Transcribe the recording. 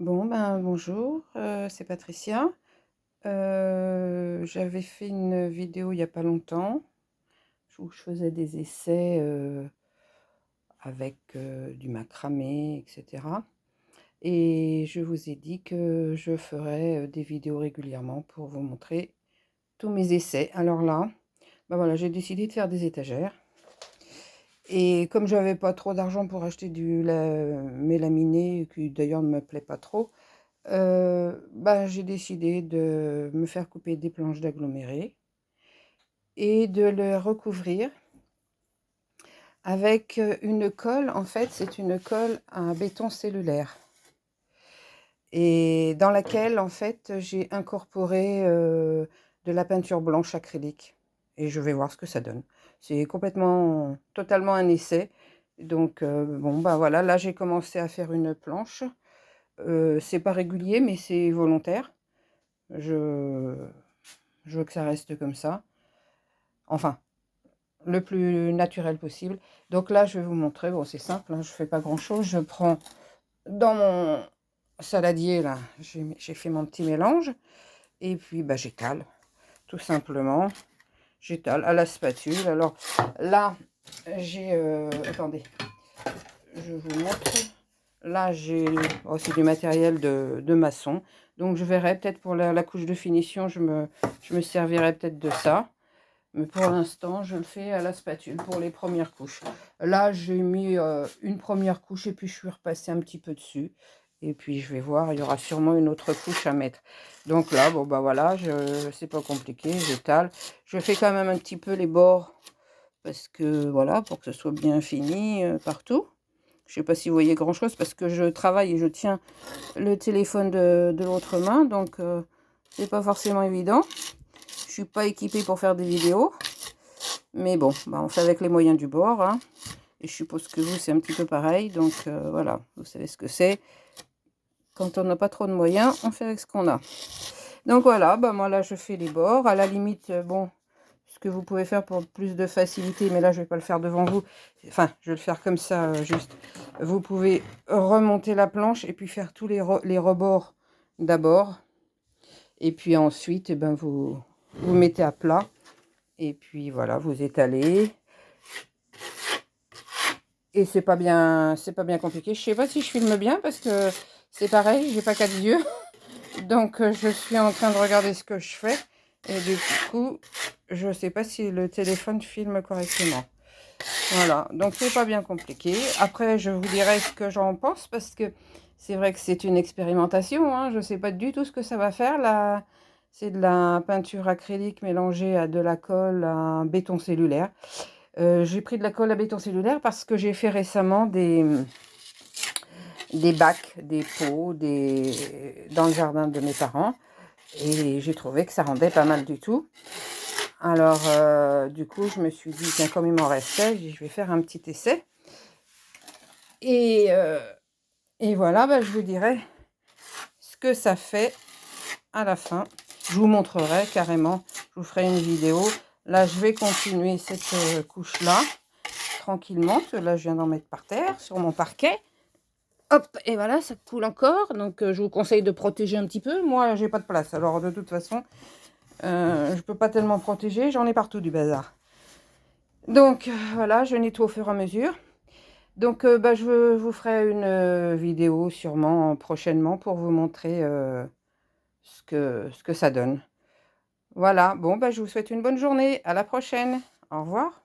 Bon, ben, bonjour, c'est Patricia. J'avais fait une vidéo il y a pas longtemps où je faisais des essais, avec, du macramé et cetera, et je vous ai dit que je ferais, des vidéos régulièrement pour vous montrer tous mes essais. Alors là, ben voilà, j'ai décidé de faire des étagères, et comme j'avais pas trop d'argent pour acheter du mélaminé, qui d'ailleurs ne me plaît pas trop, bah, j'ai décidé de me faire couper des planches d'aggloméré et de le recouvrir avec, une colle. En fait, c'est une colle à béton cellulaire, et dans laquelle, en fait, j'ai incorporé, de la peinture blanche acrylique, et je vais voir ce que ça donne. C'est complètement totalement un essai. Donc bon, bah, voilà, là, j'ai commencé à faire une planche. C'est pas régulier, mais c'est volontaire. Je je veux que ça reste comme ça. Enfin, le plus naturel possible. Donc là, je vais vous montrer. Bon, c'est simple, hein, je fais pas grand-chose. Je prends dans mon saladier, là, j'ai fait mon petit mélange. Et puis, bah, j'étale, tout simplement. J'étale à la spatule. Alors là, j'ai... attendez, je vous montre. Là, j'ai aussi du matériel de maçon. Donc, je verrai peut-être pour la couche de finition, je me servirai peut-être de ça. Mais pour l'instant, je le fais à la spatule pour les premières couches. Là, j'ai mis une première couche et puis je suis repassée un petit peu dessus. Et puis, je vais voir, il y aura sûrement une autre couche à mettre. Donc là, bon, bah voilà, c'est pas compliqué, j'étale. Je fais quand même un petit peu les bords parce que, voilà, pour que ce soit bien fini partout. Je sais pas si vous voyez grand-chose parce que je travaille et je tiens le téléphone de l'autre main. Donc, c'est pas forcément évident. Je suis pas équipée pour faire des vidéos. Mais bon, bah, on fait avec les moyens du bord, hein. Et je suppose que vous, c'est un petit peu pareil. Donc voilà, vous savez ce que c'est. Quand on n'a pas trop de moyens, on fait avec ce qu'on a. Donc voilà, bah, moi là, je fais les bords. À la limite, bon, ce que vous pouvez faire pour plus de facilité, mais là, je vais pas le faire devant vous. Enfin, je vais le faire comme ça, juste. Vous pouvez remonter la planche et puis faire tous les rebords d'abord. Et puis ensuite, eh ben, vous mettez à plat. Et puis voilà, vous étalez. Et c'est pas bien compliqué. Je sais pas si je filme bien parce que c'est pareil, j'ai pas 4 yeux. Donc je suis en train de regarder ce que je fais. Et du coup, je sais pas si le téléphone filme correctement. Voilà, donc c'est pas bien compliqué. Après, je vous dirai ce que j'en pense parce que c'est vrai que c'est une expérimentation, hein. Je sais pas du tout ce que ça va faire là. C'est de la peinture acrylique mélangée à de la colle à béton cellulaire. J'ai pris de la colle à béton cellulaire parce que j'ai fait récemment des bacs, des pots, dans le jardin de mes parents. Et j'ai trouvé que ça rendait pas mal du tout. Alors, du coup, je me suis dit, tiens, comme il m'en restait, je vais faire un petit essai. Et, et voilà, bah, je vous dirai ce que ça fait à la fin. Je vous montrerai carrément, je vous ferai une vidéo. Là, je vais continuer cette couche-là, tranquillement, parce que là, je viens d'en mettre par terre, sur mon parquet. Hop, et voilà, ça coule encore. Donc, je vous conseille de protéger un petit peu. Moi, j'ai pas de place. Alors, de toute façon, je peux pas tellement protéger. J'en ai partout du bazar. Donc, voilà, je nettoie au fur et à mesure. Donc, bah, je vous ferai une vidéo sûrement prochainement pour vous montrer ce que ça donne. Voilà, bon, bah, je vous souhaite une bonne journée. À la prochaine. Au revoir.